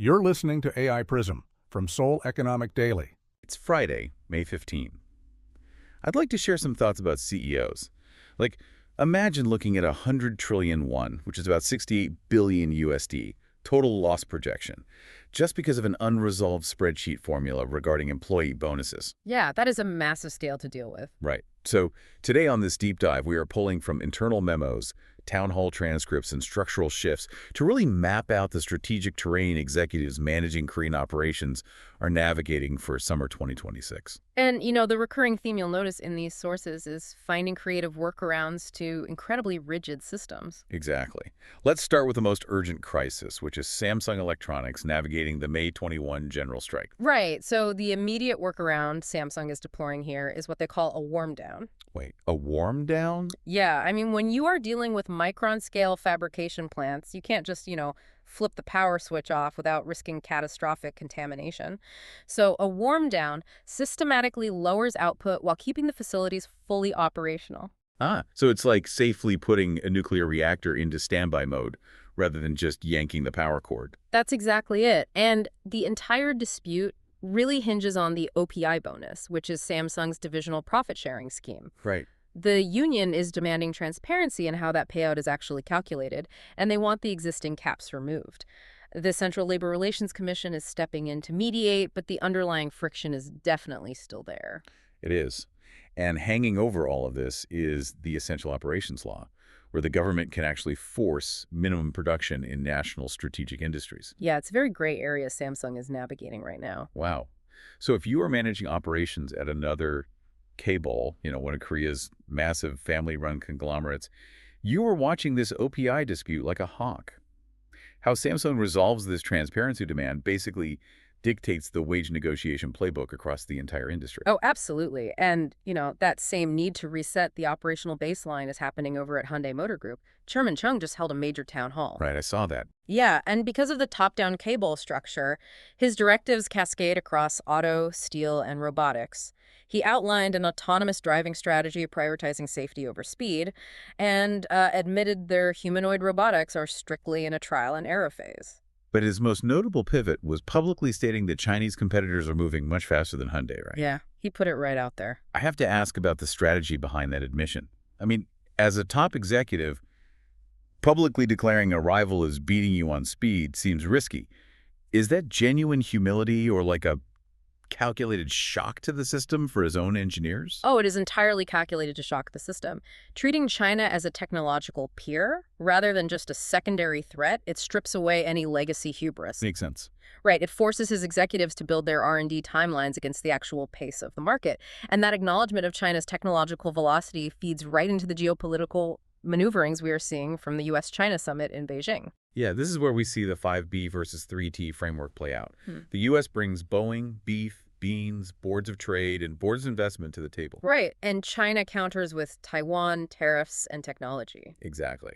You're listening to AI PRISM from Seoul Economic Daily. It's Friday, May 15. I'd like to share some thoughts about CEOs. Like, imagine looking at 100 trillion won, which is about 68 billion USD, total loss projection, just because of an unresolved spreadsheet formula regarding employee bonuses. Yeah, that is a massive scale to deal with. Right. So today on this deep dive, we are pulling from internal memos, town hall transcripts, and structural shifts to really map out the strategic terrain executives managing Korean operations are navigating for summer 2026. And, the recurring theme you'll notice in these sources is finding creative workarounds to incredibly rigid systems. Exactly. Let's start with the most urgent crisis, which is Samsung Electronics navigating the May 21 general strike. Right. So the immediate workaround Samsung is deploying here is what they call a warm down. Wait, a warm down? Yeah, I mean, when you are dealing with micron-scale fabrication plants, you can't just, flip the power switch off without risking catastrophic contamination. So a warm down systematically lowers output while keeping the facilities fully operational. So it's like safely putting a nuclear reactor into standby mode rather than just yanking the power cord. That's exactly it. And the entire dispute really hinges on the OPI bonus, which is Samsung's divisional profit-sharing scheme. Right. The union is demanding transparency in how that payout is actually calculated, and they want the existing caps removed. The Central Labor Relations Commission is stepping in to mediate, but the underlying friction is definitely still there. It is. And hanging over all of this is the Essential Operations Law, where the government can actually force minimum production in national strategic industries. Yeah, it's a very gray area Samsung is navigating right now. Wow. So if you are managing operations at another cable, one of Korea's massive family-run conglomerates, you are watching this OPI dispute like a hawk. How Samsung resolves this transparency demand basically dictates the wage negotiation playbook across the entire industry. Oh, absolutely. And, that same need to reset the operational baseline is happening over at Hyundai Motor Group. Chairman Chung just held a major town hall. Right, I saw that. Yeah, and because of the top-down cable structure, his directives cascade across auto, steel, and robotics. He outlined an autonomous driving strategy prioritizing safety over speed and admitted their humanoid robotics are strictly in a trial and error phase. But his most notable pivot was publicly stating that Chinese competitors are moving much faster than Hyundai, right? Yeah, he put it right out there. I have to ask about the strategy behind that admission. I mean, as a top executive, publicly declaring a rival is beating you on speed seems risky. Is that genuine humility or like a calculated shock to the system for his own engineers? Oh, it is entirely calculated to shock the system. Treating China as a technological peer rather than just a secondary threat, it strips away any legacy hubris. Makes sense. Right. It forces his executives to build their R&D timelines against the actual pace of the market. And that acknowledgement of China's technological velocity feeds right into the geopolitical maneuverings we are seeing from the U.S. China summit in Beijing. Yeah, this is where we see the 5B versus 3T framework play out. The U.S. brings Boeing, beef, beans, boards of trade, and boards of investment to the table. Right, and China counters with Taiwan, tariffs, and technology. Exactly.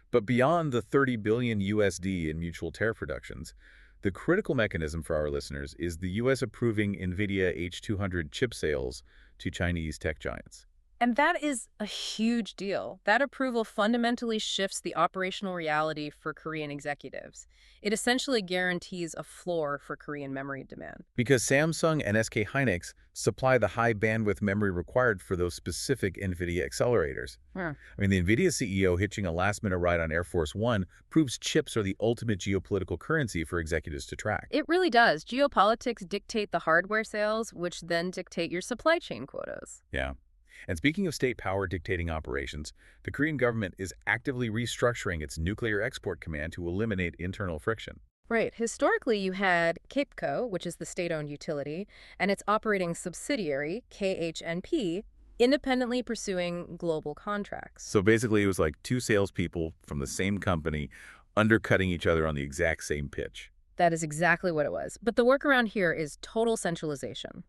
But beyond the 30 billion USD in mutual tariff reductions, the critical mechanism for our listeners is the U.S. approving Nvidia H200 chip sales to Chinese tech giants. And that is a huge deal. That approval fundamentally shifts the operational reality for Korean executives. It essentially guarantees a floor for Korean memory demand. Because Samsung and SK Hynix supply the high bandwidth memory required for those specific NVIDIA accelerators. I mean, the NVIDIA CEO hitching a last-minute ride on Air Force One proves chips are the ultimate geopolitical currency for executives to track. It really does. Geopolitics dictate the hardware sales, which then dictate your supply chain quotas. Yeah. And speaking of state power dictating operations, the Korean government is actively restructuring its nuclear export command to eliminate internal friction. Right. Historically, you had KEPCO, which is the state-owned utility, and its operating subsidiary, KHNP, independently pursuing global contracts. So basically, it was like two salespeople from the same company undercutting each other on the exact same pitch. That is exactly what it was. But the workaround here is total centralization.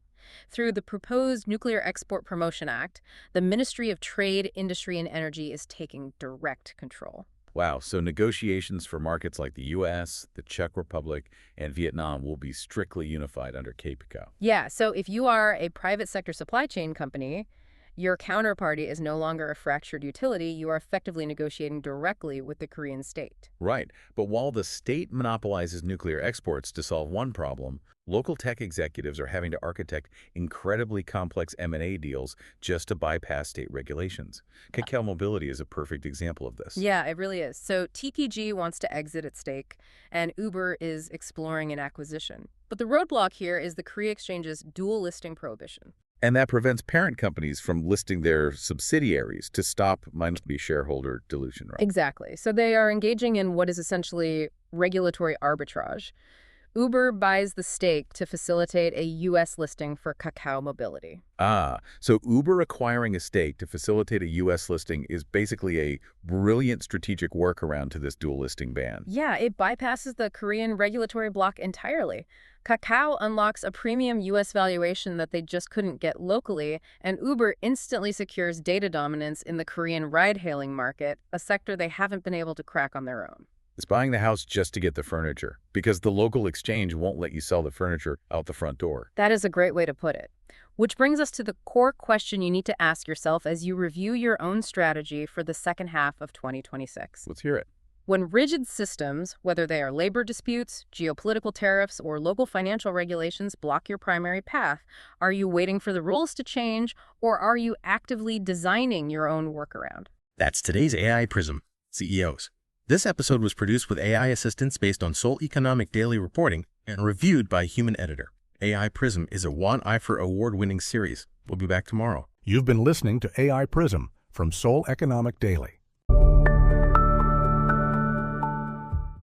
Through the proposed Nuclear Export Promotion Act, the Ministry of Trade, Industry, and Energy is taking direct control. Wow, so negotiations for markets like the U.S., the Czech Republic, and Vietnam will be strictly unified under KEPCO. Yeah, so if you are a private sector supply chain company, Your counterparty is no longer a fractured utility. You are effectively negotiating directly with the Korean state. Right. But while the state monopolizes nuclear exports to solve one problem, local tech executives are having to architect incredibly complex M&A deals just to bypass state regulations. Kakao Mobility is a perfect example of this. Yeah, it really is. So TPG wants to exit its stake, and Uber is exploring an acquisition. But the roadblock here is the Korea Exchange's dual listing prohibition. And that prevents parent companies from listing their subsidiaries to stop minority shareholder dilution, right? Exactly. So they are engaging in what is essentially regulatory arbitrage. Uber buys the stake to facilitate a U.S. listing for Kakao Mobility. So Uber acquiring a stake to facilitate a U.S. listing is basically a brilliant strategic workaround to this dual listing ban. Yeah, it bypasses the Korean regulatory block entirely. Kakao unlocks a premium U.S. valuation that they just couldn't get locally, and Uber instantly secures data dominance in the Korean ride-hailing market, a sector they haven't been able to crack on their own. It's buying the house just to get the furniture, because the local exchange won't let you sell the furniture out the front door. That is a great way to put it. Which brings us to the core question you need to ask yourself as you review your own strategy for the second half of 2026. Let's hear it. When rigid systems, whether they are labor disputes, geopolitical tariffs, or local financial regulations, block your primary path, are you waiting for the rules to change, or are you actively designing your own workaround? That's today's AI PRISM CEOs. This episode was produced with AI assistance based on Seoul Economic Daily reporting and reviewed by a human editor. AI PRISM is a One IFR award-winning series. We'll be back tomorrow. You've been listening to AI PRISM from Seoul Economic Daily.